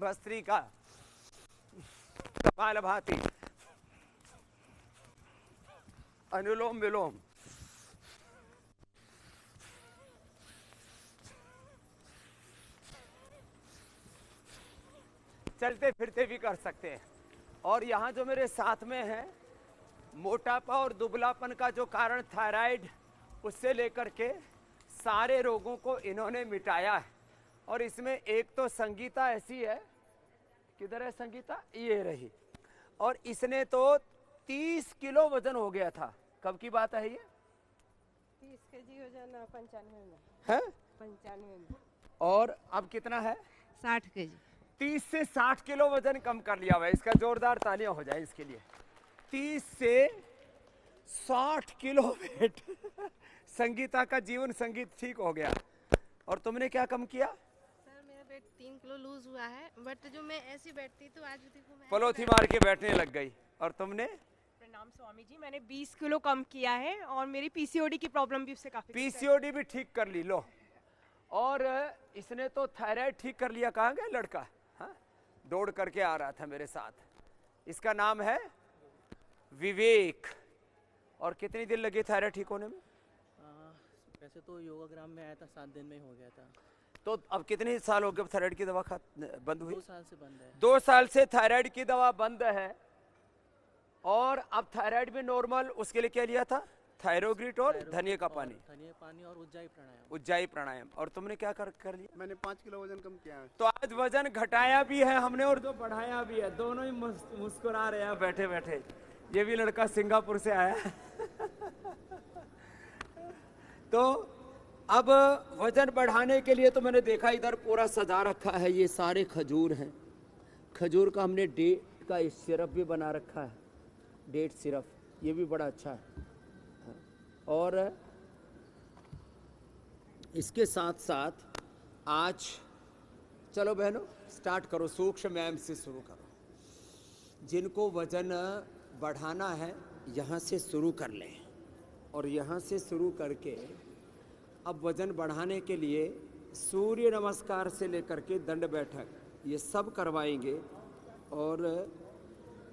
भस्त्रिका, कपालभाति, अनुलोम विलोम, चलते फिरते भी कर सकते हैं। और यहाँ जो मेरे साथ में है, मोटापा और दुबलापन का जो कारण थायराइड, उससे लेकर के सारे रोगों को इन्होंने मिटाया है। और इसमें एक तो संगीता ऐसी है, किधर है संगीता, ये रही, और इसने तो 30 किलो वजन हो गया था। कब की बात है ये? 30 केजी वजन 95 में है, 95 में। और अब कितना है? 60 केजी। 30 से 60 किलो वजन कम कर लिया हुआ है। इसका जोरदार तालियां हो जाए इसके लिए। 30 से 60 किलो वेट संगीता का जीवन संगीत ठीक हो गया। और तुमने क्या कम किया? सर मेरा वेट 3 किलो लूज हुआ है, बट जो मैं ऐसी बैठती तो आज देखो मैं पलोथी मार के बैठने लग गई। और तुमने? प्रणाम स्वामी जी, मैंने 20 किलो कम किया है और मेरी पीसीओडी की प्रॉब्लम भी उससे काफी पीसीओडी भी ठीक कर ली। लो, और इसने तो थायराइड ठीक कर लिया। कहाँ गया लड़का? हाँ, दौड़ करके आ रहा था मेरे साथ। इसका नाम है विवेक। और कितनी दिन लगी थायराइड ठीक होने में? वैसे तो योगाग्राम में आया था, 7 दिन में ही हो गया था। तो अब कितने साल हो गए थायराइड की दवा बंद हुई? 2 साल से बंद है। 2 साल से थायराइड की दवा बंद है। और अब थायराइड भी नॉर्मल। उसके लिए क्या लिया था? थायरोग्रिट और धनिया का पानी। धनिया पानी और उज्जाई प्राणायाम। उज्जाई प्राणायाम। और तुमने क्या कर लिया? मैंने 5 किलो वजन कम किया है। तो आज वजन घटाया भी है हमने और जो बढ़ाया भी है। दोनों ही मुस्कुरा रहे हैं बैठे बैठे। ये भी लड़का सिंगापुर से आया तो अब वजन बढ़ाने के लिए तो मैंने देखा इधर पूरा सजा रखा है। ये सारे खजूर हैं। खजूर का हमने डेट का सिरप भी बना रखा है, डेट सिरप। ये भी बड़ा अच्छा है। और इसके साथ साथ आज चलो बहनों स्टार्ट करो, सूक्ष्म व्यायाम से शुरू करो। जिनको वजन बढ़ाना है यहाँ से शुरू कर लें। और यहाँ से शुरू करके अब वजन बढ़ाने के लिए सूर्य नमस्कार से लेकर के दंड बैठक ये सब करवाएंगे। और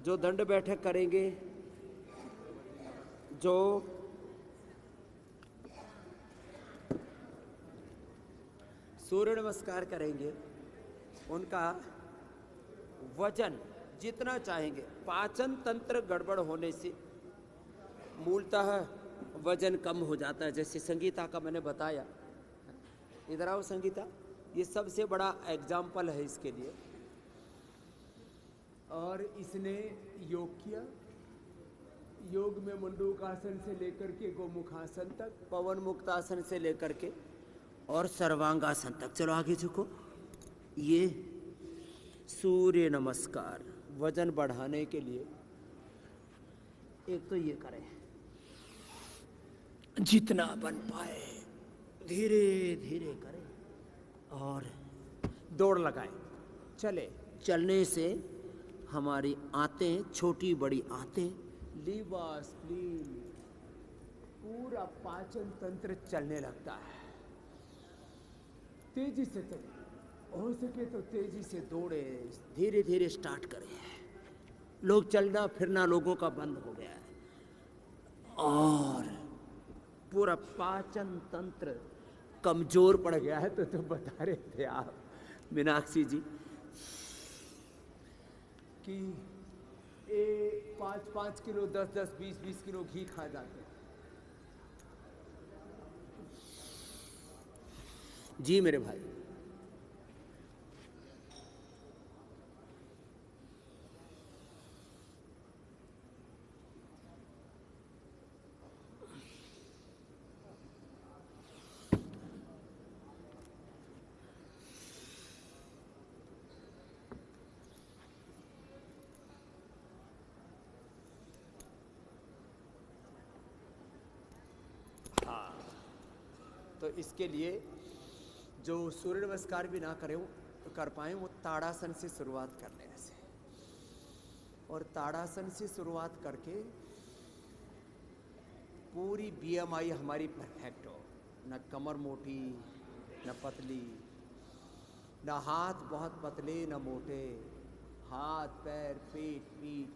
जो दंड बैठक करेंगे, जो सूर्य नमस्कार करेंगे, उनका वजन जितना चाहेंगे। पाचन तंत्र गड़बड़ होने से मूलतः वजन कम हो जाता है। जैसे संगीता का मैंने बताया, इधर आओ संगीता, ये सबसे बड़ा एग्जाम्पल है इसके लिए। और इसने योग किया। योग में मंडूकासन से लेकर के गोमुखासन तक, पवन मुक्तासन से लेकर के और सर्वांगासन तक। चलो आगे झुको। ये सूर्य नमस्कार वजन बढ़ाने के लिए एक तो ये करें, जितना बन पाए धीरे धीरे करें और दौड़ लगाएं। चले, चलने से हमारी आंतें, छोटी बड़ी आंतें, लीवर, स्प्लीन, पूरा पाचन तंत्र चलने लगता है। तेजी से चले, हो सके तो तेजी से दौड़े, धीरे धीरे स्टार्ट करें। लोग चलना फिरना लोगों का बंद हो गया है और पूरा पाचन तंत्र कमजोर पड़ गया है। तो बता रहे थे आप मीनाक्षी जी कि 5-5 किलो, 10-10, 20-20 किलो घी खा जाते हैं। जी मेरे भाई, तो इसके लिए जो सूर्य नमस्कार भी ना करें कर पाए, वो ताड़ासन से शुरुआत कर लेने से। और ताड़ासन से शुरुआत करके पूरी बीएमआई हमारी परफेक्ट हो, न कमर मोटी न पतली, ना हाथ बहुत पतले न मोटे, हाथ पैर पेट पीठ।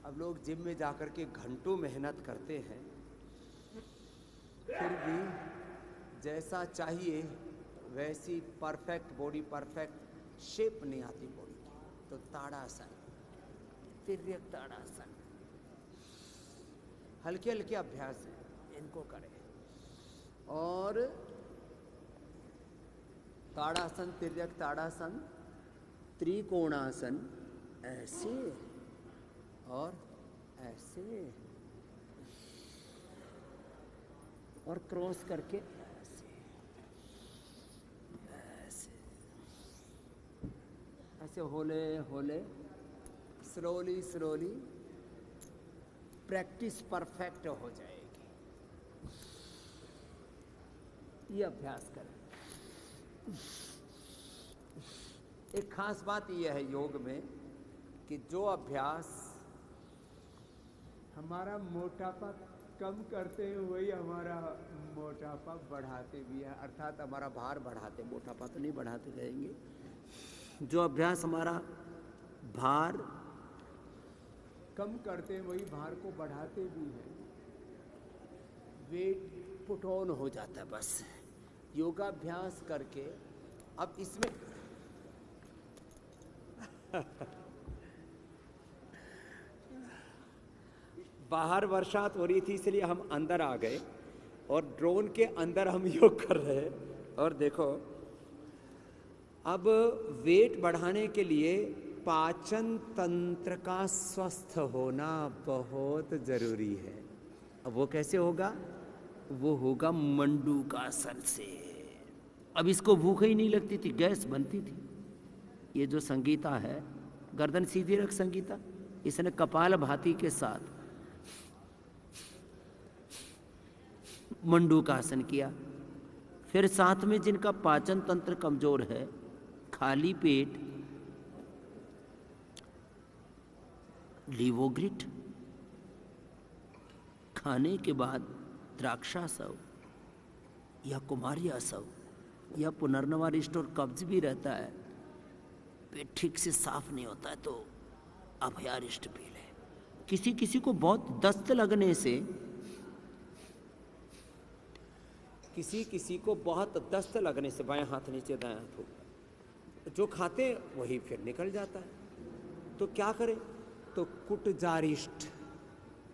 अब लोग जिम में जाकर के घंटों मेहनत करते हैं, फिर भी जैसा चाहिए वैसी परफेक्ट बॉडी, परफेक्ट शेप नहीं आती बॉडी की। तो ताड़ासन, तिर्यक ताड़ासन, हल्के हल्के अभ्यास हैं, इनको करें। और ताड़ासन, तिर्यक ताड़ासन, त्रिकोणासन, ऐसे और ऐसे, और क्रॉस करके ऐसे ऐसे ऐसे, होले होले, स्लोली स्लोली प्रैक्टिस परफेक्ट हो जाएगी। ये अभ्यास करें। एक खास बात यह है योग में कि जो अभ्यास हमारा मोटापा कम करते हैं वही हमारा मोटापा बढ़ाते भी है, अर्थात हमारा भार बढ़ाते, मोटापा तो नहीं बढ़ाते रहेंगे। जो अभ्यास हमारा भार कम करते हैं वही भार को बढ़ाते भी हैं। वेट पुट ऑन हो जाता है बस योगाभ्यास करके। अब इसमें बाहर बरसात हो रही थी इसलिए हम अंदर आ गए और ड्रोन के अंदर हम योग कर रहे हैं। और देखो, अब वेट बढ़ाने के लिए पाचन तंत्र का स्वस्थ होना बहुत जरूरी है। अब वो कैसे होगा? वो होगा मंडूकासन से। अब इसको भूख ही नहीं लगती थी, गैस बनती थी। ये जो संगीता है, गर्दन सीधी रख संगीता, इसने कपाल भाती के साथ मंडूकासन किया। फिर साथ में जिनका पाचन तंत्र कमजोर है, खाली पेट लीवोग्रिट, खाने के बाद द्राक्षासव या कुमारियासव या पुनर्नवारिष्ट और कब्ज भी रहता है, पेट ठीक से साफ नहीं होता है तो अभयारिष्ट पी ले। किसी किसी को बहुत दस्त लगने से, किसी किसी को बहुत दस्त लगने से, बाएं हाथ नीचे दाएं हाथ, जो खाते वही फिर निकल जाता है। तो क्या करें? तो कुटजारिष्ट,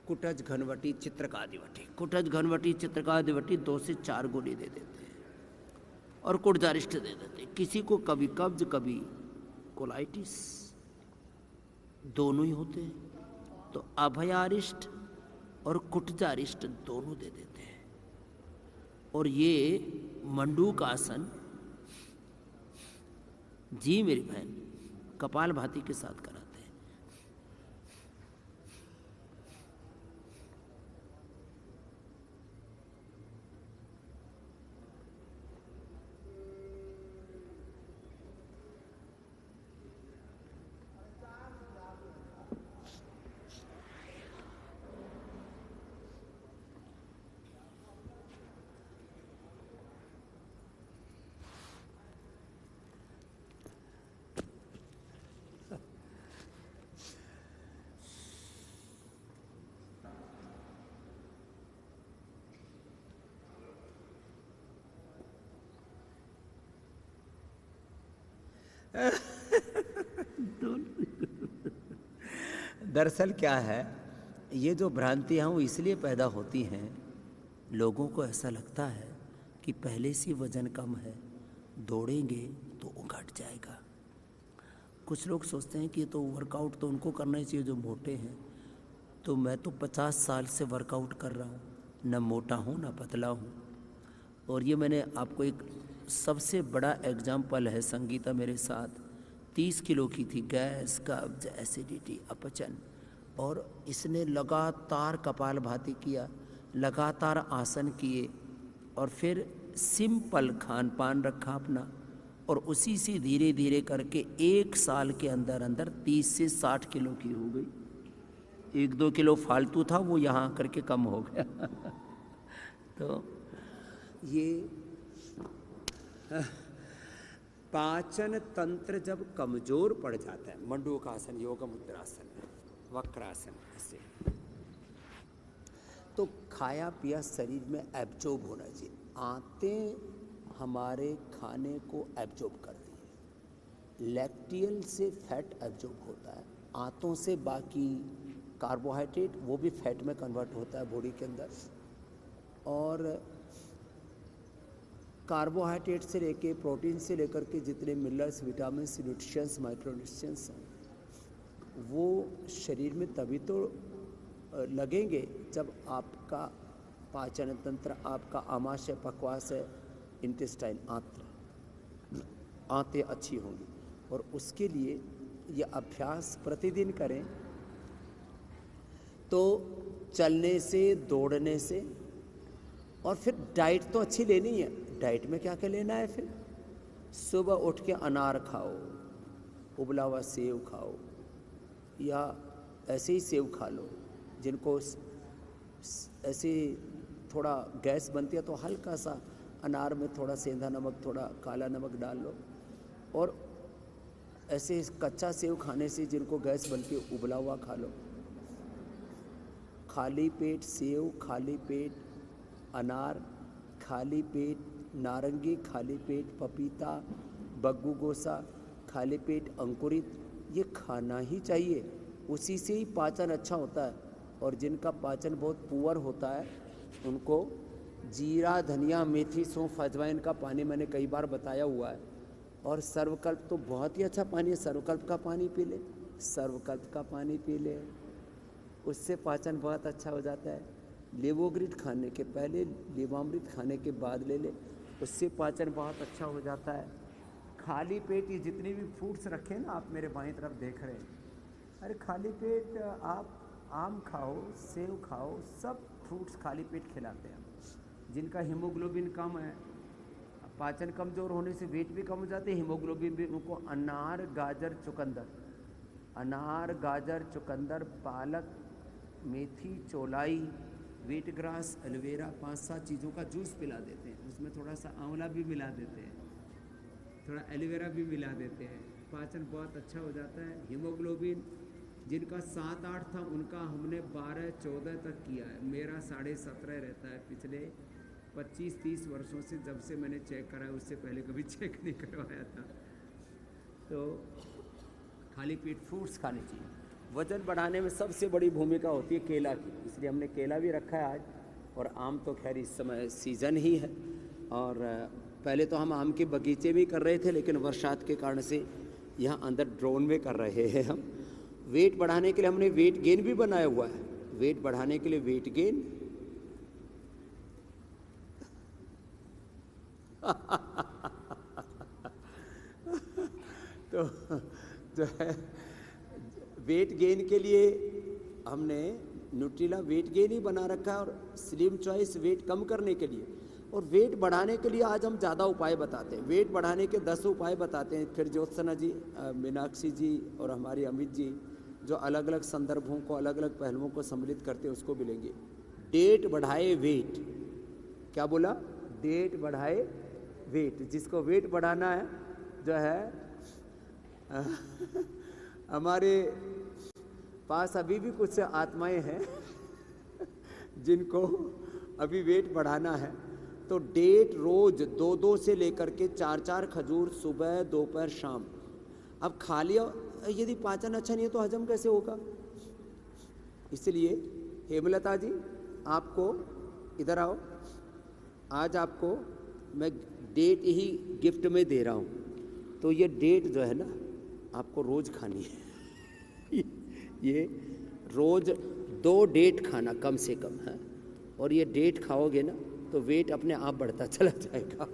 कुटज घनवटी चित्रकादिवटी, कुटज घनवटी चित्रकादिवटी 2 से 4 गोली दे देते हैं और कुटजारिष्ट दे देते हैं। किसी को कभी कब्ज कभी कोलाइटिस, दोनों ही होते हैं, तो अभयारिष्ट और कुटजारिष्ट दोनों दे देते हैं। और ये मंडूक आसन जी मेरी बहन कपाल भाती के साथ कराते हैं। दरअसल क्या है, ये जो भ्रांतियाँ वो इसलिए पैदा होती हैं, लोगों को ऐसा लगता है कि पहले से वजन कम है, दौड़ेंगे तो वो घट जाएगा। कुछ लोग सोचते हैं कि तो वर्कआउट तो उनको करना ही चाहिए जो मोटे हैं। तो मैं तो 50 साल से वर्कआउट कर रहा हूँ, न मोटा हूँ न पतला हूँ। और ये मैंने आपको एक सबसे बड़ा एग्जाम्पल है, संगीता मेरे साथ 30 किलो की थी, गैस कब्ज एसिडिटी अपचन, और इसने लगातार कपालभाति किया, लगातार आसन किए और फिर सिंपल खान पान रखा अपना, और उसी से धीरे धीरे करके 1 साल के अंदर अंदर 30 से 60 किलो की हो गई। 1-2 किलो फालतू था वो यहाँ करके कम हो गया। तो ये पाचन तंत्र जब कमजोर पड़ जाता है, मंडूकासन, योग मुद्रासन, वक्रासन, ऐसे तो खाया पिया शरीर में एब्जॉर्ब होना चाहिए। आंतें हमारे खाने को एब्जॉर्ब करती है, लैक्टियल से फैट एब्जॉर्ब होता है, आंतों से बाकी कार्बोहाइड्रेट वो भी फैट में कन्वर्ट होता है बॉडी के अंदर, और कार्बोहाइड्रेट से लेके प्रोटीन से लेकर के जितने मिनरल्स, विटामिन, न्यूट्रिशंस, माइक्रोन्यूट्रिशंस हैं वो शरीर में तभी तो लगेंगे जब आपका पाचन तंत्र, आपका आमाशय, पक्वाशय, इंटेस्टाइन, आंतें अच्छी होंगी। और उसके लिए ये अभ्यास प्रतिदिन करें तो चलने से, दौड़ने से, और फिर डाइट तो अच्छी लेनी है। डाइट में क्या क्या लेना है? फिर सुबह उठ के अनार खाओ, उबला हुआ सेव खाओ, या ऐसे ही सेव खा लो। जिनको ऐसे थोड़ा गैस बनती है तो हल्का सा अनार में थोड़ा सेंधा नमक, थोड़ा काला नमक डाल लो। और ऐसे कच्चा सेव खाने से जिनको गैस बनती है उबला हुआ खा लो। खाली पेट सेव, खाली पेट अनार, खाली पेट नारंगी, खाली पेट पपीता, बग्गू गोसा, खाली पेट अंकुरित, ये खाना ही चाहिए। उसी से ही पाचन अच्छा होता है। और जिनका पाचन बहुत पुअर होता है उनको जीरा, धनिया, मेथी, सौंफ, अजवाइन का पानी मैंने कई बार बताया हुआ है। और सर्वकल्प तो बहुत ही अच्छा पानी है, सर्वकल्प का पानी पी ले, सर्वकल्प का पानी पी ले, उससे पाचन बहुत अच्छा हो जाता है। लेवोग्रिड खाने के पहले, लेवामृत खाने के बाद ले ले, उससे पाचन बहुत अच्छा हो जाता है। खाली पेट ये जितने भी फ्रूट्स रखे ना, आप मेरे बाईं तरफ देख रहे हैं, अरे खाली पेट आप आम खाओ, सेव खाओ, सब फ्रूट्स खाली पेट खिलाते हैं। जिनका हीमोग्लोबिन कम है, पाचन कमज़ोर होने से वेट भी कम हो जाते हैं, हीमोग्लोबिन भी, उनको अनार, गाजर, चुकंदर, अनार, गाजर, चुकंदर, पालक, मेथी, चौलाई, व्हीट ग्रास, एलोवेरा, 5-7 चीज़ों का जूस पिला देते हैं। उसमें थोड़ा सा आंवला भी मिला देते हैं, थोड़ा एलोवेरा भी मिला देते हैं, पाचन बहुत अच्छा हो जाता है। हीमोग्लोबिन जिनका 7-8 था उनका हमने 12-14 तक किया है। मेरा 17.5 रहता है पिछले 25-30 वर्षों से, जब से मैंने चेक कराया, उससे पहले कभी चेक नहीं करवाया था। तो खाली पेट फ्रूट्स खाने चाहिए। वज़न बढ़ाने में सबसे बड़ी भूमिका होती है केला की, इसलिए हमने केला भी रखा है आज। और आम तो खैर इस समय सीज़न ही है। और पहले तो हम आम के बगीचे भी कर रहे थे, लेकिन बरसात के कारण से यहाँ अंदर ड्रोन में कर रहे हैं हम। वेट बढ़ाने के लिए हमने वेट गेन भी बनाया हुआ है। वेट बढ़ाने के लिए वेट गेन तो जो है वेट गेन के लिए हमने न्यूट्रिला वेट गेन ही बना रखा है, और स्लिम चॉइस वेट कम करने के लिए। और वेट बढ़ाने के लिए आज हम ज़्यादा उपाय बताते हैं। वेट बढ़ाने के 10 उपाय बताते हैं। फिर ज्योत्सना जी, मीनाक्षी जी और हमारी अमित जी जो अलग अलग संदर्भों को, अलग अलग पहलुओं को सम्मिलित करते हैं, उसको मिलेंगे। डेट बढ़ाए वेट, क्या बोला? डेट बढ़ाए वेट। जिसको वेट बढ़ाना है जो है हमारे पास अभी भी कुछ आत्माएं हैं जिनको अभी वेट बढ़ाना है, तो डेट रोज 2-2 से लेकर के 4-4 खजूर सुबह, दोपहर, शाम। अब खा लिया, यदि पाचन अच्छा नहीं है तो हजम कैसे होगा? इसलिए हेमलता जी, आपको इधर आओ, आज आपको मैं डेट ही गिफ्ट में दे रहा हूँ। तो ये डेट जो है ना, आपको रोज खानी है ये रोज 2 डेट खाना कम से कम है। और ये डेट खाओगे ना तो वेट अपने आप बढ़ता चला जाएगा।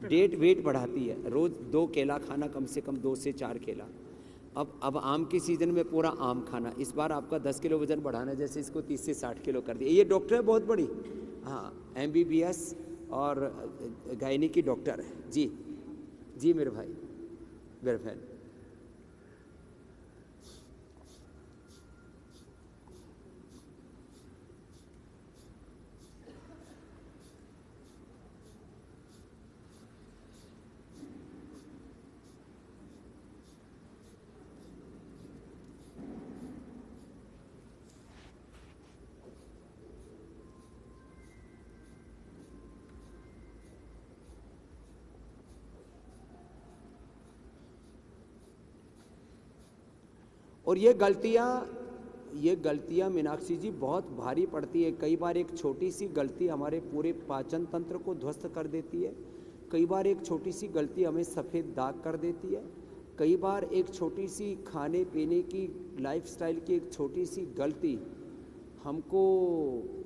डेट वेट बढ़ाती है। रोज 2 केला खाना, कम से कम 2 से 4 केला। अब आम की सीज़न में पूरा आम खाना। इस बार आपका 10 किलो वजन बढ़ाना, जैसे इसको 30 से 60 किलो कर दिया। ये डॉक्टर है बहुत बड़ी, हाँ, MBBS और गायनी की डॉक्टर है जी। जी मेरे भाई, मेरे बहन, और ये गलतियां मीनाक्षी जी बहुत भारी पड़ती है। कई बार एक छोटी सी गलती हमारे पूरे पाचन तंत्र को ध्वस्त कर देती है। कई बार एक छोटी सी गलती हमें सफ़ेद दाग कर देती है। कई बार एक छोटी सी खाने पीने की लाइफस्टाइल की एक छोटी सी गलती हमको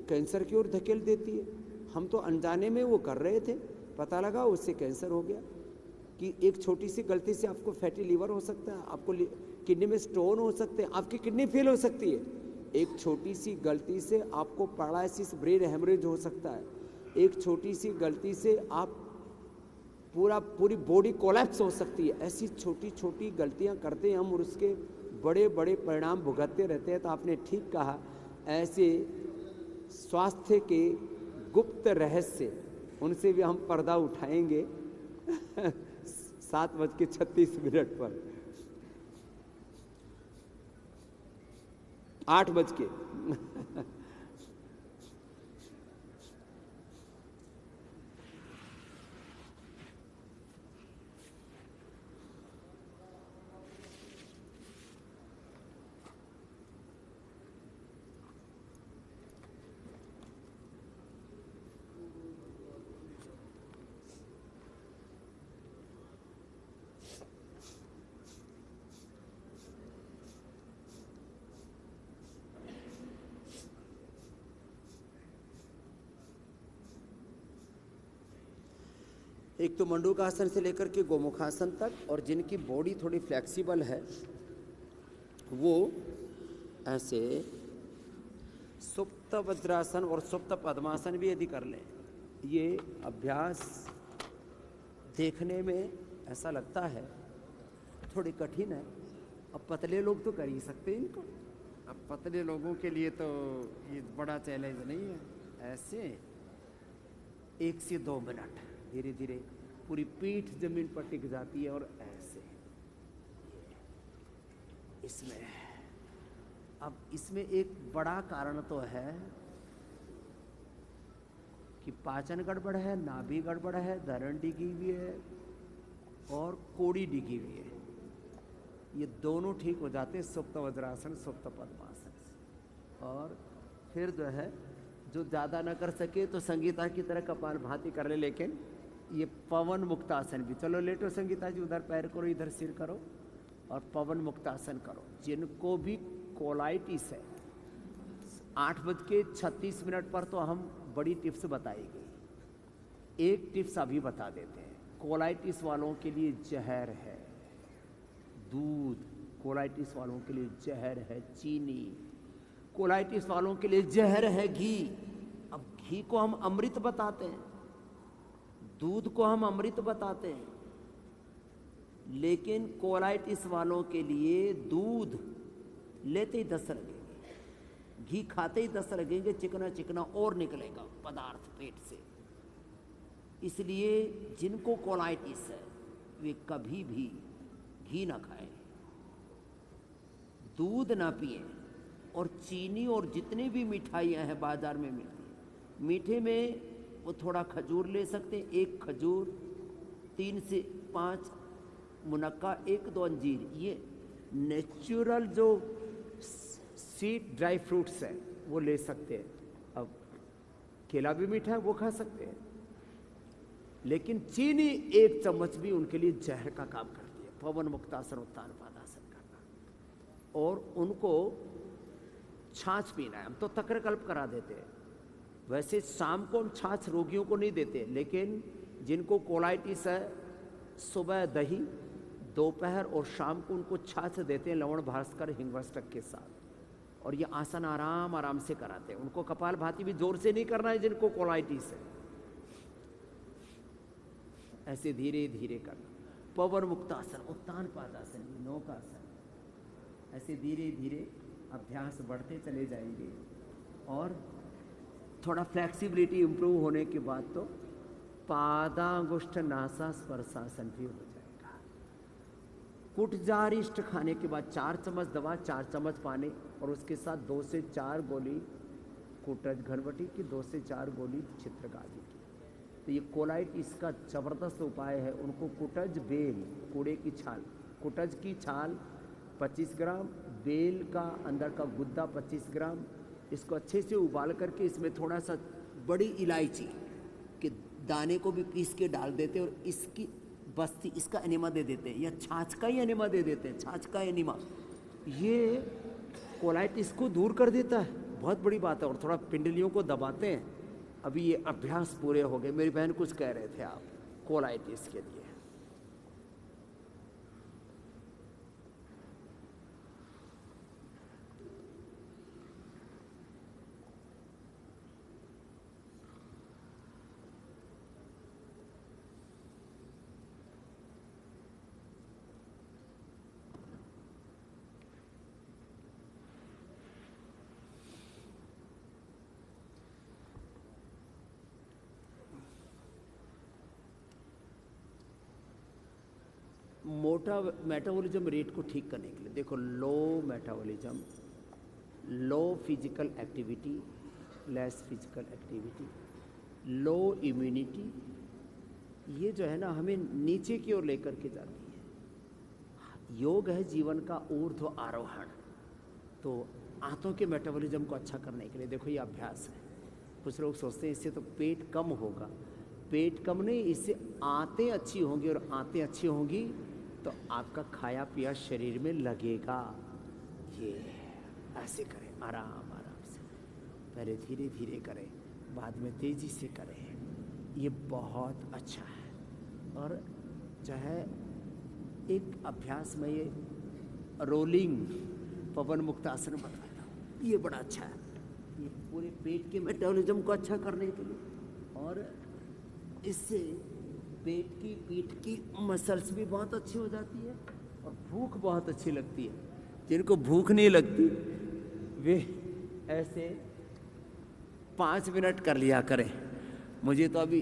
कैंसर की ओर धकेल देती है। हम तो अनजाने में वो कर रहे थे, पता लगा उससे कैंसर हो गया। कि एक छोटी सी गलती से आपको फैटी लीवर हो सकता है, आपको किडनी में स्टोन हो सकते हैं, आपकी किडनी फेल हो सकती है। एक छोटी सी गलती से आपको पैरालिसिस, ब्रेन हेमरेज हो सकता है। एक छोटी सी गलती से आप पूरी बॉडी कोलैप्स हो सकती है। ऐसी छोटी छोटी गलतियां करते हैं हम और उसके बड़े बड़े परिणाम भुगतते रहते हैं। तो आपने ठीक कहा, ऐसे स्वास्थ्य के गुप्त रहस्य उनसे भी हम पर्दा उठाएंगे 7:36 पर, 8 बज के एक तो मंडूकासन से लेकर के गोमुखासन तक, और जिनकी बॉडी थोड़ी फ्लेक्सिबल है वो ऐसे सुप्त वज्रासन और सुप्त पद्मासन भी यदि कर लें। ये अभ्यास देखने में ऐसा लगता है थोड़ी कठिन है। अब पतले लोग तो कर ही सकते हैं इनको। अब पतले लोगों के लिए तो ये बड़ा चैलेंज नहीं है। ऐसे 1 से 2 मिनट धीरे धीरे पूरी पीठ जमीन पर टिक जाती है। और ऐसे इसमें एक बड़ा कारण तो है कि पाचन गड़बड़ है, नाभि गड़बड़ है, धरण डिगी हुई है और कोड़ी डिगी हुई है। ये दोनों ठीक हो जाते हैं सुप्त वज्रासन, सुप्त पद्मासन से। और फिर जो ज़्यादा ना कर सके तो संगीता की तरह कपालभाति कर ले। लेकिन ये पवन मुक्तासन भी, चलो लेटो संगीता जी, उधर पैर करो, इधर सिर करो और पवन मुक्तासन करो। जिनको भी कोलाइटिस है 8:36 पर तो हम बड़ी टिप्स बताएंगे। एक टिप्स अभी बता देते हैं। कोलाइटिस वालों के लिए जहर है दूध, कोलाइटिस वालों के लिए जहर है चीनी, कोलाइटिस वालों के लिए जहर है घी। अब घी को हम अमृत बताते हैं, दूध को हम अमृत बताते हैं, लेकिन कोलाइटिस वालों के लिए दूध लेते ही 10 लगेंगे, घी खाते ही 10 लगेंगे, चिकना चिकना और निकलेगा पदार्थ पेट से। इसलिए जिनको कोलाइटिस है वे कभी भी घी ना खाएं, दूध ना पिएं और चीनी और जितनी भी मिठाइयाँ हैं बाजार में मिलती है, मीठे में वो थोड़ा खजूर ले सकते हैं, 1 खजूर, 3 से 5 मुनक्का, 1-2 अंजीर। ये नेचुरल जो स्वीट ड्राई फ्रूट्स है वो ले सकते हैं। अब केला भी मीठा है, वो खा सकते हैं, लेकिन चीनी 1 चम्मच भी उनके लिए जहर का काम करती है। पवन मुक्तासन, उत्तान पादासन करना। और उनको छाछ पीना है। हम तो तक्रकल्प करा देते हैं। वैसे शाम को हम छाछ रोगियों को नहीं देते, लेकिन जिनको कोलाइटिस है सुबह दही, दोपहर और शाम को उनको छाछ देते हैं लवण भास्कर हिंगवष्टक के साथ। और ये आसन आराम आराम से कराते हैं। उनको कपालभाति भी जोर से नहीं करना है जिनको कोलाइटिस है, ऐसे धीरे धीरे करना। पवन मुक्तासन, उत्तान पादासन, नौकासन, ऐसे धीरे धीरे अभ्यास बढ़ते चले जाएंगे। और थोड़ा फ्लेक्सिबिलिटी इंप्रूव होने के बाद तो पादांगुष्ठ नासा स्पर्शासन भी हो जाएगा। कुटजारिष्ट खाने के बाद 4 चम्मच दवा, 4 चम्मच पानी और उसके साथ 2 से 4 गोली कुटज घनवटी की, 2 से 4 गोली छित्रगाजी की। तो ये कोलाइटिस का जबरदस्त उपाय है। उनको कुटज बेल, कूड़े की छाल, कुटज की छाल 25 ग्राम, बेल का अंदर का गुद्दा 25 ग्राम। इसको अच्छे से उबाल करके इसमें थोड़ा सा बड़ी इलायची के दाने को भी पीस के डाल देते और इसकी बस्ती, इसका एनिमा दे देते हैं, या छाछ का ही एनिमा दे देते हैं, छाछ का एनिमा। ये कोलाइटिस को दूर कर देता है, बहुत बड़ी बात है। और थोड़ा पिंडलियों को दबाते हैं। अभी ये अभ्यास पूरे हो गए। मेरी बहन कुछ कह रहे थे आप कोलाइटिस के लिए। मोटा मेटाबॉलिज्म रेट को ठीक करने के लिए देखो, low metabolism, low physical activity, less physical activity, low immunity, ये जो है ना हमें नीचे की ओर लेकर के जाती है। योग है जीवन का ऊर्ध्व आरोहण। तो आंतों के मेटाबॉलिज्म को अच्छा करने के लिए देखो ये अभ्यास है। कुछ लोग सोचते हैं इससे तो पेट कम होगा। पेट कम नहीं, इससे आंतें अच्छी होंगी, और आंतें अच्छी होंगी तो आपका खाया पिया शरीर में लगेगा। ये ऐसे करें, आराम आराम से, पहले धीरे धीरे करें, बाद में तेजी से करें। ये बहुत अच्छा है। और जो है एक अभ्यास में ये रोलिंग पवन मुक्तासन बताता हूँ, ये बड़ा अच्छा है। ये पूरे पेट के मेटाबॉलिज्म को अच्छा करने के लिए, और इससे पेट की, पीठ की मसल्स भी बहुत अच्छी हो जाती है, और भूख बहुत अच्छी लगती है। जिनको भूख नहीं लगती वे ऐसे 5 मिनट कर लिया करें। मुझे तो अभी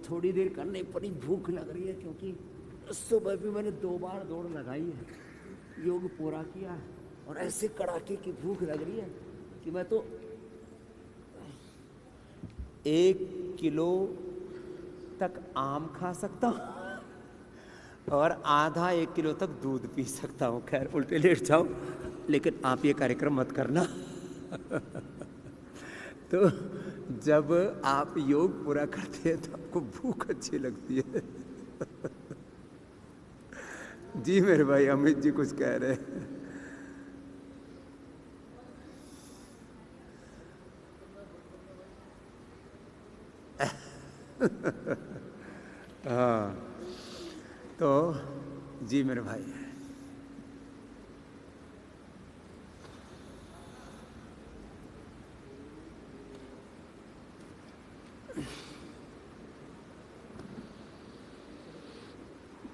थोड़ी देर करने पर ही भूख लग रही है, क्योंकि सुबह भी मैंने 2 बार दौड़ लगाई है, योग पूरा किया है, और ऐसे कड़ाके की भूख लग रही है कि मैं तो 1 किलो तक आम खा सकता हूँ और आधा 1 किलो तक दूध पी सकता हूँ। खैर उल्टे लेट जाओ, लेकिन आप ये कार्यक्रम मत करना। तो जब आप योग पूरा करते हैं तो आपको भूख अच्छी लगती है। जी मेरे भाई अमित जी कुछ कह रहे हैं। हाँ, तो जी मेरे भाई,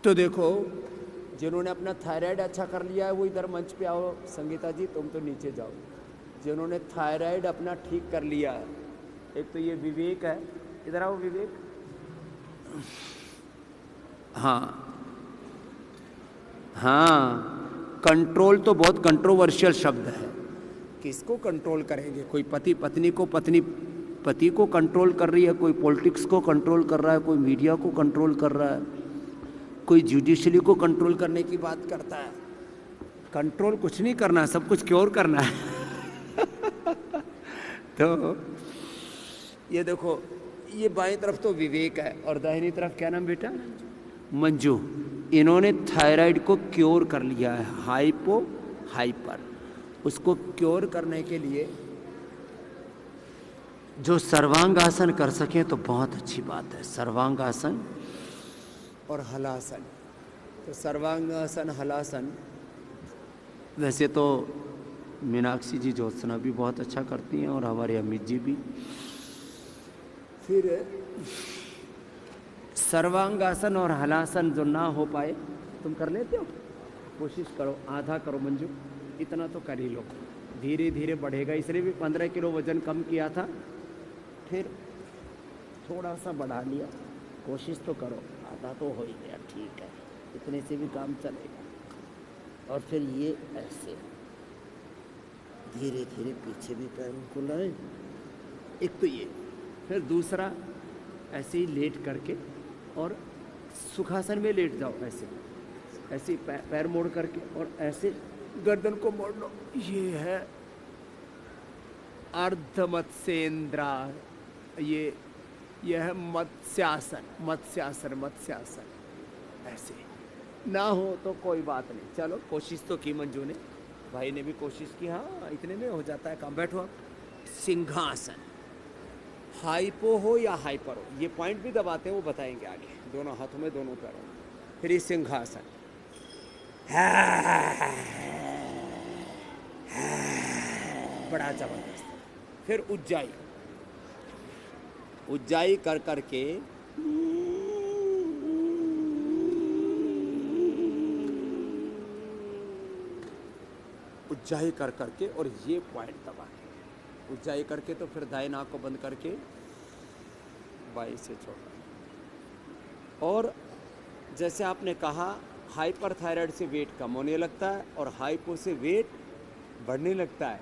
तो देखो जिन्होंने अपना थायराइड अच्छा कर लिया है वो इधर मंच पे आओ। संगीता जी तुम तो नीचे जाओ। जिन्होंने थायराइड अपना ठीक कर लिया है, एक तो ये विवेक है, इधर आओ विवेक। हाँ हाँ, कंट्रोल तो बहुत कंट्रोवर्शियल शब्द है। किसको कंट्रोल करेंगे? कोई पति पत्नी को, पत्नी पति को कंट्रोल कर रही है, कोई पॉलिटिक्स को कंट्रोल कर रहा है, कोई मीडिया को कंट्रोल कर रहा है, कोई जुडिशरी को कंट्रोल करने की बात करता है। कंट्रोल कुछ नहीं करना, सब कुछ क्योर करना है। तो ये देखो, ये बाएं तरफ तो विवेक है और दाहिनी तरफ क्या नाम बेटा? मंजू। इन्होंने थायराइड को क्योर कर लिया है, हाइपो हाइपर। उसको क्योर करने के लिए जो सर्वांगासन कर सकें तो बहुत अच्छी बात है। सर्वांगासन और हलासन। तो सर्वांगासन हलासन वैसे तो मीनाक्षी जी ज्योत्सना भी बहुत अच्छा करती हैं और हमारे अमित जी भी। फिर सर्वांगासन और हलासन जो ना हो पाए, तुम कर लेते हो? कोशिश करो, आधा करो मंजू, इतना तो कर ही लो। धीरे धीरे बढ़ेगा। इसलिए भी 15 किलो वजन कम किया था, फिर थोड़ा सा बढ़ा लिया। कोशिश तो करो, आधा तो हो ही गया, ठीक है, इतने से भी काम चलेगा। और फिर ये ऐसे धीरे धीरे पीछे भी पैरों को लाए, एक तो ये, फिर दूसरा ऐसे ही लेट करके और सुखासन में लेट जाओ, ऐसे ऐसे पैर मोड़ करके और ऐसे गर्दन को मोड़ लो। ये है अर्ध मत्स्येंद्रा, ये है मत्स्यासन, मत्स्यासन, मत्स्यासन। ऐसे ना हो तो कोई बात नहीं, चलो कोशिश तो की मंजू ने, भाई ने भी कोशिश की। हाँ इतने में हो जाता है काम। बैठो आप। सिंहासन, हाइपो हो या हाइपर हो, ये पॉइंट भी दबाते हैं, वो बताएंगे आगे। दोनों हाथों में, दोनों पैरों में। फिर ये सिंहासन, बड़ा जबरदस्त। फिर उज्जाई, उज्जाई कर करके उज्जाई कर करके, और ये पॉइंट दबा के उज्जाई करके, तो फिर दाएं नाक को बंद करके बाएं से छोड़ना। और जैसे आपने कहा हाइपर थायराइड से वेट कम होने लगता है और हाइपो से वेट बढ़ने लगता है,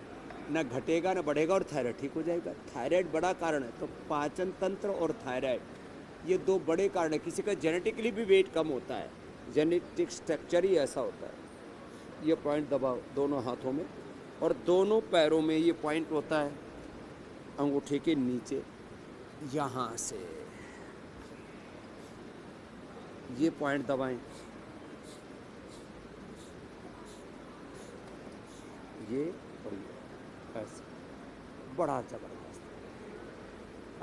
ना घटेगा ना बढ़ेगा और थायराइड ठीक हो जाएगा। थायराइड बड़ा कारण है, तो पाचन तंत्र और थायराइड ये दो बड़े कारण है। किसी का जेनेटिकली भी वेट कम होता है, जेनेटिक स्ट्रक्चर ही ऐसा होता है। ये पॉइंट दबाओ दोनों हाथों में, और दोनों पैरों में ये पॉइंट होता है अंगूठे के नीचे, यहाँ से ये पॉइंट दबाएं। ये और ये ऐसे, बड़ा जबरदस्त।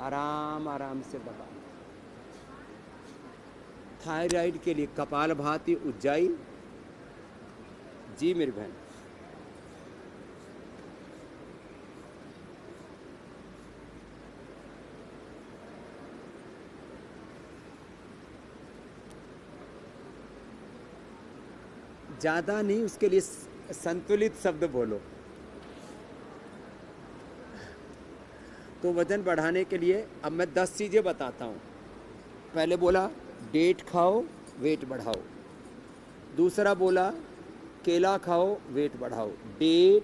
आराम आराम से दबाएं। थायराइड के लिए कपालभाति, उज्जाई। जी मेरी बहन, ज्यादा नहीं, उसके लिए संतुलित शब्द बोलो। तो वजन बढ़ाने के लिए अब मैं 10 चीजें बताता हूँ। पहले बोला डेट खाओ वेट बढ़ाओ, दूसरा बोला केला खाओ वेट बढ़ाओ। डेट,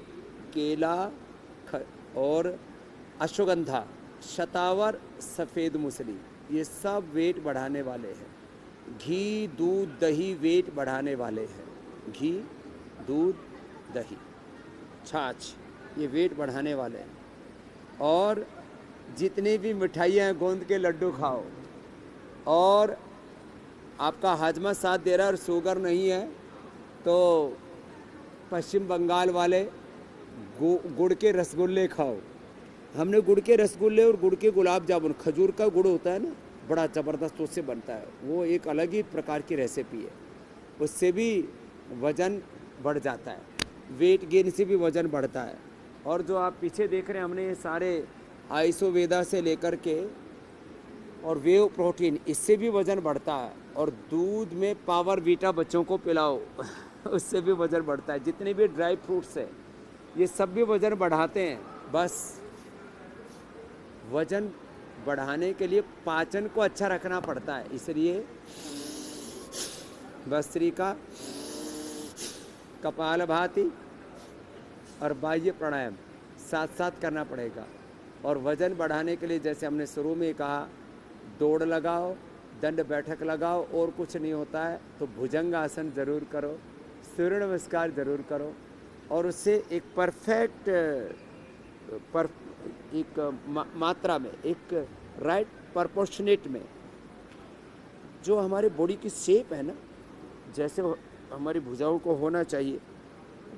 केला और अश्वगंधा, शतावर, सफ़ेद मूसली, ये सब वेट बढ़ाने वाले हैं। घी, दूध, दही वेट बढ़ाने वाले हैं। घी, दूध, दही, छाछ, ये वेट बढ़ाने वाले हैं। और जितनी भी मिठाइयाँ हैं, गोंद के लड्डू खाओ। और आपका हाजमा साथ दे रहा है और शुगर नहीं है तो पश्चिम बंगाल वाले गुड़ के रसगुल्ले खाओ। हमने गुड़ के रसगुल्ले और गुड़ के गुलाब जामुन, खजूर का गुड़ होता है ना, बड़ा ज़बरदस्त उससे बनता है, वो एक अलग ही प्रकार की रेसिपी है। उससे भी वज़न बढ़ जाता है, वेट गेन से भी वज़न बढ़ता है। और जो आप पीछे देख रहे हैं, हमने सारे आयुर्वेदा से लेकर के और वेव प्रोटीन, इससे भी वज़न बढ़ता है। और दूध में पावर वीटा बच्चों को पिलाओ उससे भी वज़न बढ़ता है। जितने भी ड्राई फ्रूट्स हैं ये सब भी वज़न बढ़ाते हैं। बस वज़न बढ़ाने के लिए पाचन को अच्छा रखना पड़ता है, इसलिए भस्त्रिका, कपालभाति और बाह्य प्राणायाम साथ साथ करना पड़ेगा। और वज़न बढ़ाने के लिए जैसे हमने शुरू में कहा, दौड़ लगाओ, दंड बैठक लगाओ, और कुछ नहीं होता है तो भुजंग आसन ज़रूर करो, सूर्य नमस्कार ज़रूर करो। और उससे एक परफेक्ट एक मात्रा में, एक राइट प्रपोर्शनेट में, जो हमारे बॉडी की शेप है ना, जैसे हमारी भुजाओं को होना चाहिए,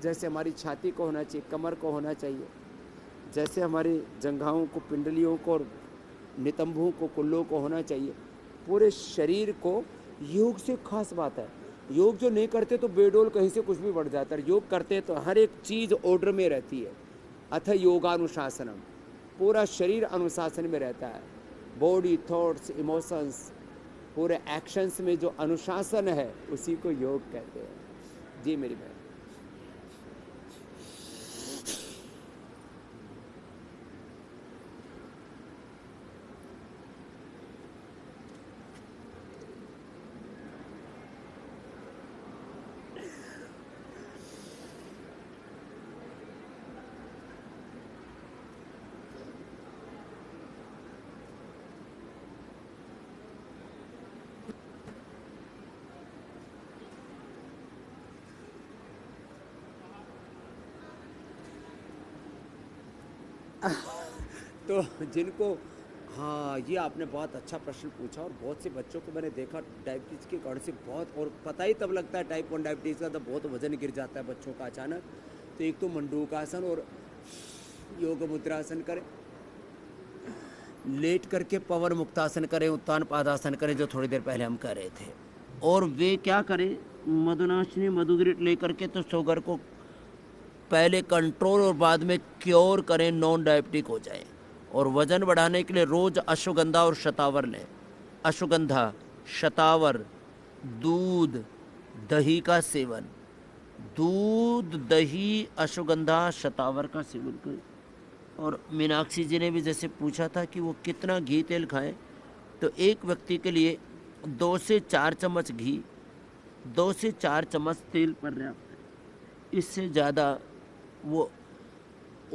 जैसे हमारी छाती को होना चाहिए, कमर को होना चाहिए, जैसे हमारी जंघाओं को, पिंडलियों को और नितंबों को, कुल्लों को होना चाहिए, पूरे शरीर को। योग से खास बात है, योग जो नहीं करते तो बेडोल कहीं से कुछ भी बढ़ जाता है। योग करते तो हर एक चीज़ ऑर्डर में रहती है। अथ योगानुशासनम, पूरा शरीर अनुशासन में रहता है। बॉडी, थॉट्स, इमोशंस, पूरे एक्शंस में जो अनुशासन है उसी को योग कहते हैं। जी मेरी बहन, तो जिनको, हाँ ये आपने बहुत अच्छा प्रश्न पूछा, और बहुत से बच्चों को मैंने देखा डायबिटीज़ के कारण से बहुत, और पता ही तब लगता है टाइप 1 डायबिटीज़ का, तब बहुत वजन गिर जाता है बच्चों का अचानक। तो एक तो मंडूकासन और योग मुद्रासन करें, लेट करके पवन मुक्तासन करें, उत्तान पादासन करें जो थोड़ी देर पहले हम कर रहे थे। और वे क्या करें, मधुनाशिनी मधुग्रिट लेकर के तो शुगर को पहले कंट्रोल और बाद में क्योर करें, नॉन डायबिटिक हो जाए। और वजन बढ़ाने के लिए रोज अश्वगंधा और शतावर लें। अश्वगंधा, शतावर, दूध, दही का सेवन, दूध, दही, अश्वगंधा, शतावर का सेवन करें। और मीनाक्षी जी ने भी जैसे पूछा था कि वो कितना घी तेल खाएं, तो एक व्यक्ति के लिए 2 से 4 चम्मच घी, 2 से 4 चम्मच तेल पर्याप्त है। इससे ज़्यादा वो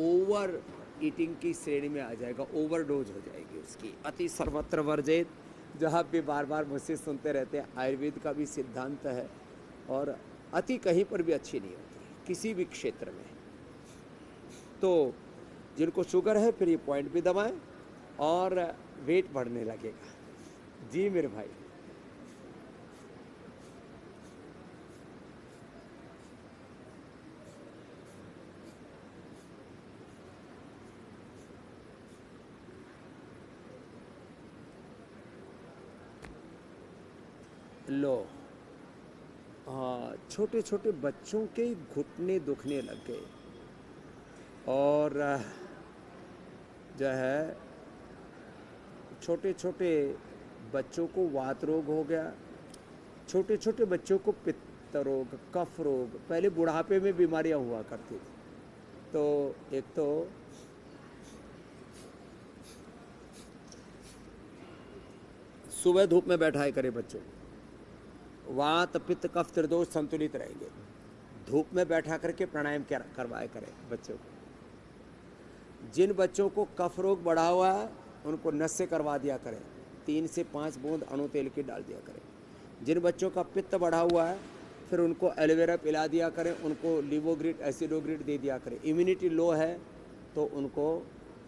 ओवर ईटिंग की श्रेणी में आ जाएगा, ओवरडोज हो जाएगी उसकी। अति सर्वत्र वर्जित, जहाँ भी बार बार मुझसे सुनते रहते हैं, आयुर्वेद का भी सिद्धांत है, और अति कहीं पर भी अच्छी नहीं होती किसी भी क्षेत्र में। तो जिनको शुगर है फिर ये पॉइंट भी दबाएं और वेट बढ़ने लगेगा। जी मेरे भाई। लो, हाँ, छोटे छोटे बच्चों के घुटने दुखने लग गए, और जो है छोटे छोटे बच्चों को वात रोग हो गया, छोटे छोटे बच्चों को पित्त रोग, कफ रोग, पहले बुढ़ापे में बीमारियां हुआ करती थी। तो एक तो सुबह धूप में बैठाए करें बच्चों को, वात पित्त कफ त्रिदोष संतुलित रहेंगे। धूप में बैठा करके प्राणायाम करवाए करें बच्चों को। जिन बच्चों को कफ रोग बढ़ा हुआ है उनको नस्य करवा दिया करें, 3 से 5 बूंद अणु तेल की डाल दिया करें। जिन बच्चों का पित्त बढ़ा हुआ है फिर उनको एलोवेरा पिला दिया करें, उनको लिवोग्रिड एसिडोग्रिड दे दिया करें। इम्यूनिटी लो है तो उनको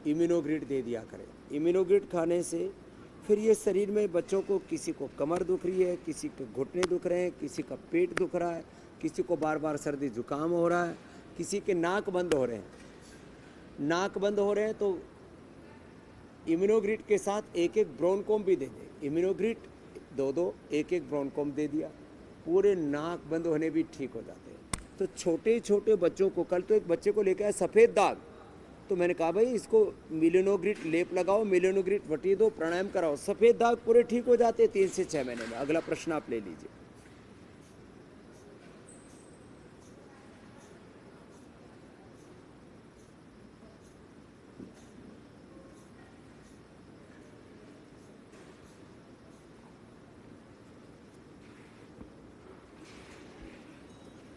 इम्यूनोग्रिड दे दिया करें। इम्यूनोग्रिड खाने से फिर ये शरीर में बच्चों को, किसी को कमर दुख रही है, किसी के घुटने दुख रहे हैं, किसी का पेट दुख रहा है, किसी को बार बार सर्दी जुकाम हो रहा है, किसी के नाक बंद हो रहे हैं, नाक बंद हो रहे हैं तो इम्यूनोग्रिड के साथ 1-1 ब्रोनकोम भी दे दें। इम्यूनोग्रिड 2-2 1-1 ब्रोनकोम दे दिया, पूरे नाक बंद होने भी ठीक हो जाते हैं। तो छोटे छोटे बच्चों को, कल तो एक बच्चे को लेकर आया सफ़ेद दाग, तो मैंने कहा भाई इसको मिलेनोग्रिड लेप लगाओ, मिलेनोग्रिड वटी दो, प्राणायाम कराओ, सफ़ेद दाग पूरे ठीक हो जाते 3 से 6 महीने में। अगला प्रश्न आप ले लीजिए।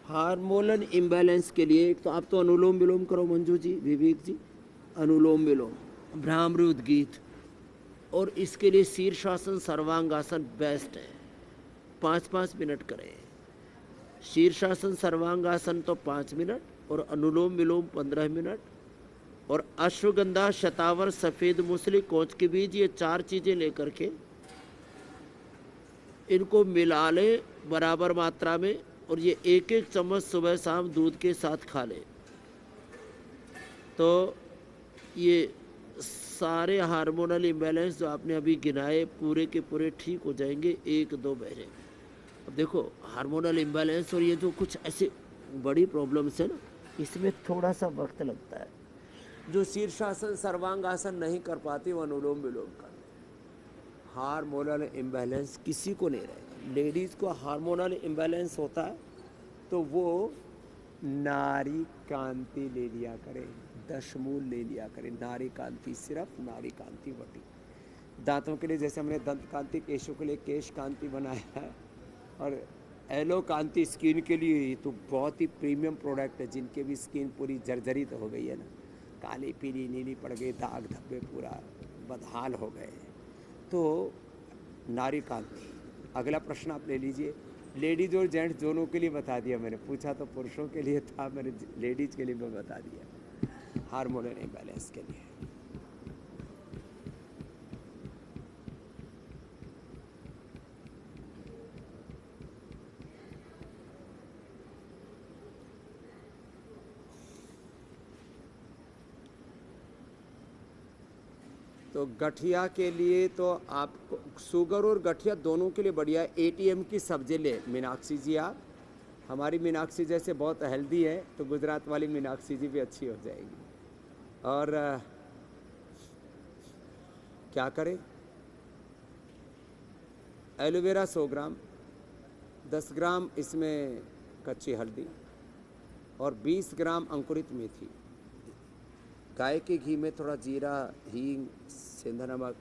हार्मोनल इम्बैलेंस के लिए एक तो आप तो अनुलोम विलोम करो मंजू जी, विवेक जी, अनुलोम विलोम, भ्रामरी उद्गीत, और इसके लिए शीर्षासन सर्वांगासन बेस्ट है। 5-5 मिनट करें। शीर्षासन सर्वांगासन तो 5 मिनट और अनुलोम विलोम 15 मिनट, और अश्वगंधा, शतावर, सफ़ेद मूसली, कोच के बीज, ये 4 चीज़ें लेकर के इनको मिला लें बराबर मात्रा में, और ये 1-1 चम्मच सुबह शाम दूध के साथ खा लें। तो ये सारे हार्मोनल इम्बैलेंस जो आपने अभी गिनाए पूरे के पूरे ठीक हो जाएंगे 1-2 महीने। अब देखो हार्मोनल इम्बैलेंस और ये जो कुछ ऐसे बड़ी प्रॉब्लम्स है ना, इसमें थोड़ा सा वक्त लगता है। जो शीर्षासन सर्वांगासन नहीं कर पाती वो अनुलोम विलोम कर। हार्मोनल इम्बैलेंस किसी को नहीं रहेगा। लेडीज़ को हार्मोनल इम्बैलेंस होता है तो वो नारी कांति ले लिया करें, दशमूल ले लिया करें, नारी कांति सिर्फ, नारी कांति वटी। दांतों के लिए जैसे हमने दंत कांति, केशों के लिए केश कांति बनाया है, और एलो कांति स्किन के लिए तो बहुत ही प्रीमियम प्रोडक्ट है। जिनके भी स्किन पूरी जर्जरित तो हो गई है ना, काली पीली नीली पड़ गई, दाग धब्बे पूरा बदहाल हो गए, तो नारी कांति। अगला प्रश्न आप ले लीजिए। लेडीज़ और जेंट्स दोनों के लिए बता दिया मैंने, पूछा तो पुरुषों के लिए था, मैंने लेडीज़ के लिए मैं बता दिया हार्मोनल इम्बैलेंस के लिए। तो गठिया के लिए तो आपको शुगर और गठिया दोनों के लिए बढ़िया है। एटीएम की सब्जी ले मीनाक्षी जी आप। हमारी मीनाक्षी जैसे बहुत हेल्दी है तो गुजरात वाली मीनाक्षी जी भी अच्छी हो जाएगी। और क्या करें, एलोवेरा 100 ग्राम, 10 ग्राम इसमें कच्ची हल्दी और 20 ग्राम अंकुरित मेथी। गाय के घी में थोड़ा जीरा, हींग, सेंधा नमक,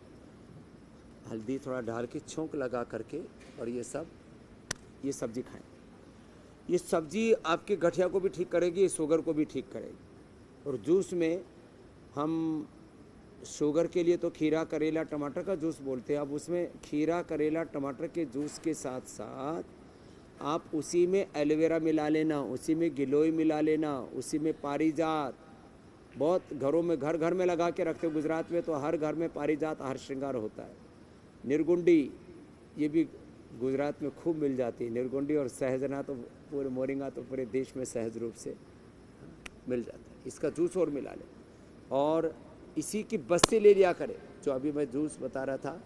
हल्दी थोड़ा डाल के छौंक लगा करके और ये सब्जी खाएं। ये सब्जी आपके गठिया को भी ठीक करेगी, शुगर को भी ठीक करेगी। और जूस में हम शुगर के लिए तो खीरा, करेला, टमाटर का जूस बोलते हैं। अब उसमें खीरा, करेला, टमाटर के जूस के साथ साथ आप उसी में एलोवेरा मिला लेना, उसी में गिलोय मिला लेना, उसी में पारिजात। बहुत घरों में घर में लगा के रखते हो। गुजरात में तो हर घर में पारिजात हर श्रृंगार होता है। निर्गुंडी ये भी गुजरात में खूब मिल जाती है। निर्गुंडी और सहजना तो पूरे मोरिंगा तो पूरे देश में सहज रूप से मिल जाता है। इसका जूस और मिला ले और इसी की बस्ती ले लिया करे। जो अभी मैं जूस बता रहा था,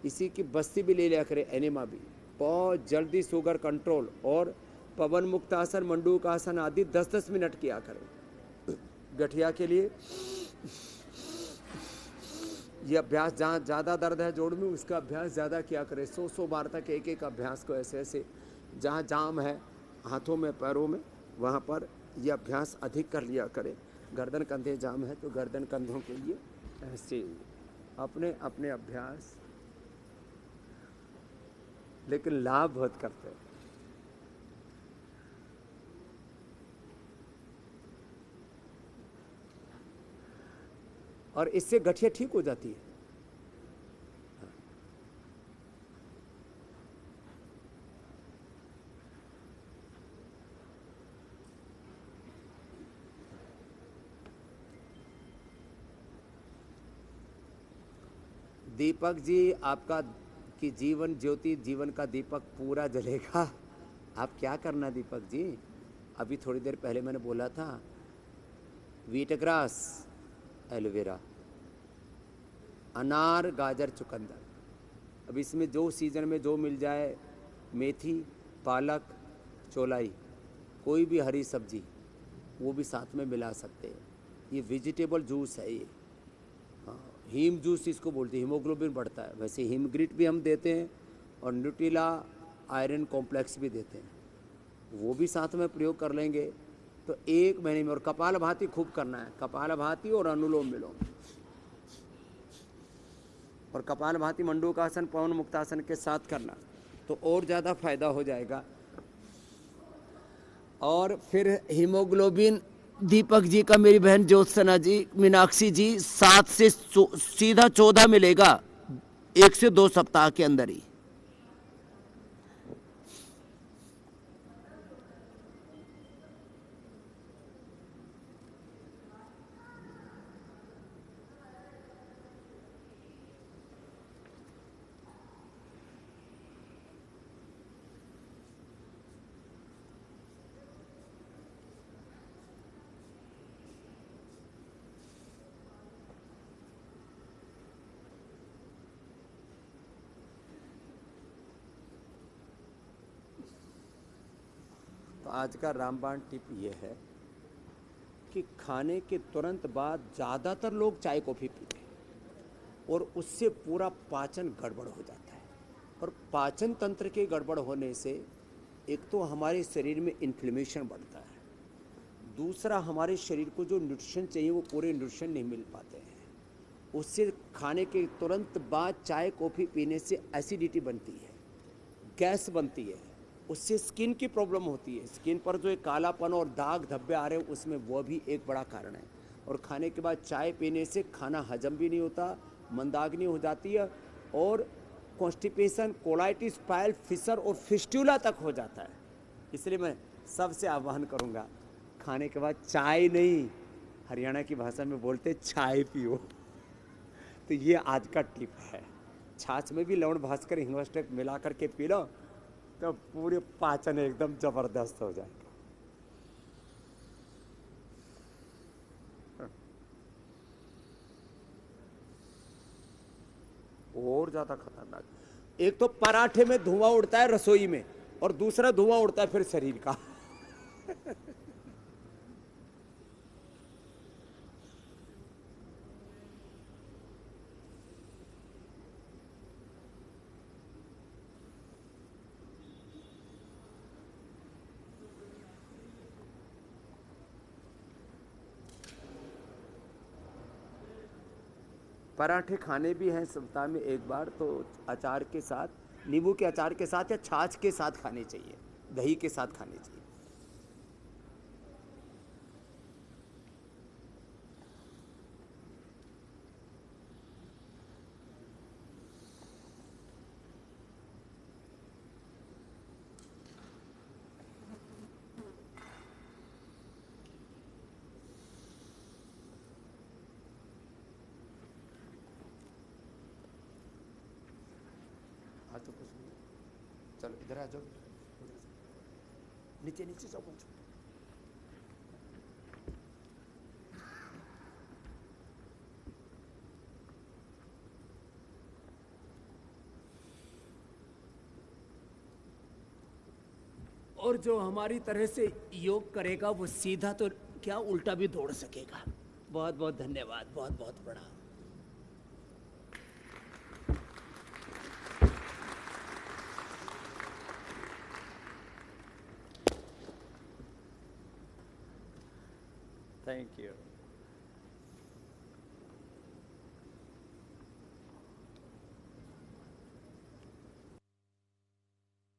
इसी की बस्ती भी ले लिया करे, एनिमा भी। बहुत जल्दी शुगर कंट्रोल। और पवन मुक्तासन, मंडूकासन आदि 10-10 मिनट किया करें गठिया के लिए। ये अभ्यास जहाँ ज़्यादा दर्द है जोड़ में, उसका अभ्यास ज़्यादा किया करें। 100 बार तक एक अभ्यास को ऐसे जहाँ जाम है हाथों में, पैरों में, वहाँ पर यह अभ्यास अधिक कर लिया करें। गर्दन कंधे जाम है तो गर्दन कंधों के लिए ऐसे अपने अपने अभ्यास, लेकिन लाभ बहुत करते हैं। और इससे गठिया ठीक हो जाती है। दीपक जी, आपका कि जीवन ज्योति, जीवन का दीपक पूरा जलेगा। आप क्या करना दीपक जी, अभी थोड़ी देर पहले मैंने बोला था व्हीट ग्रास, एलोवेरा, अनार, गाजर, चुकंदर। अब इसमें जो सीजन में जो मिल जाए, मेथी, पालक, चौलाई, कोई भी हरी सब्जी वो भी साथ में मिला सकते हैं। ये वेजिटेबल जूस है। ये हीम जूस इसको बोलते हैं, हीमोग्लोबिन बढ़ता है। वैसे हीमग्रिट भी हम देते हैं और न्यूट्रिला आयरन कॉम्प्लेक्स भी देते हैं, वो भी साथ में प्रयोग कर लेंगे तो 1 महीने में। और कपालभाति खूब करना है, कपालभाति और अनुलोम विलोम। और कपालभाति, मंडूकासन, पवन मुक्तासन के साथ करना तो और ज़्यादा फायदा हो जाएगा। और फिर हीमोग्लोबिन दीपक जी का, मेरी बहन ज्योत्सना जी, मीनाक्षी जी, 7 से सीधा 14 मिलेगा 1 से 2 सप्ताह के अंदर ही। तो आज का रामबाण टिप ये है कि खाने के तुरंत बाद ज़्यादातर लोग चाय कॉफ़ी पीते हैं और उससे पूरा पाचन गड़बड़ हो जाता है। और पाचन तंत्र के गड़बड़ होने से एक तो हमारे शरीर में इन्फ्लेमेशन बढ़ता है, दूसरा हमारे शरीर को जो न्यूट्रिशन चाहिए वो पूरे न्यूट्रिशन नहीं मिल पाते हैं। उससे खाने के तुरंत बाद चाय कॉफ़ी पीने से एसिडिटी बनती है, गैस बनती है, उससे स्किन की प्रॉब्लम होती है। स्किन पर जो एक कालापन और दाग धब्बे आ रहे हैं उसमें वो भी एक बड़ा कारण है। और खाने के बाद चाय पीने से खाना हजम भी नहीं होता, मंदाग्नि हो जाती है और कॉन्स्टिपेशन, कोलाइटिस, पाइल, फिशर और फिस्टुला तक हो जाता है। इसलिए मैं सबसे आह्वान करूँगा, खाने के बाद चाय नहीं, हरियाणा की भाषा में बोलते चाय पियो। तो ये आज का टिप है। छाछ में भी लवण भास्कर हिंगोस्टेक मिला करके पी लो तो पूरे पाचन एकदम जबरदस्त हो जाएगा। और ज्यादा खतरनाक। एक तो पराठे में धुआं उड़ता है रसोई में, और दूसरा धुआं उड़ता है फिर शरीर का। पराठे खाने भी हैं सप्ताह में एक बार, तो अचार के साथ, नींबू के अचार के साथ या छाछ के साथ खाने चाहिए, दही के साथ खाने चाहिए। हाँ तो कुछ नहीं, चलो इधर आ जाओ, नीचे नीचे जाओ पहुंचो। और जो हमारी तरह से योग करेगा वो सीधा तो क्या उल्टा भी दौड़ सकेगा। बहुत बहुत धन्यवाद, बहुत बहुत प्रणाम। Thank you.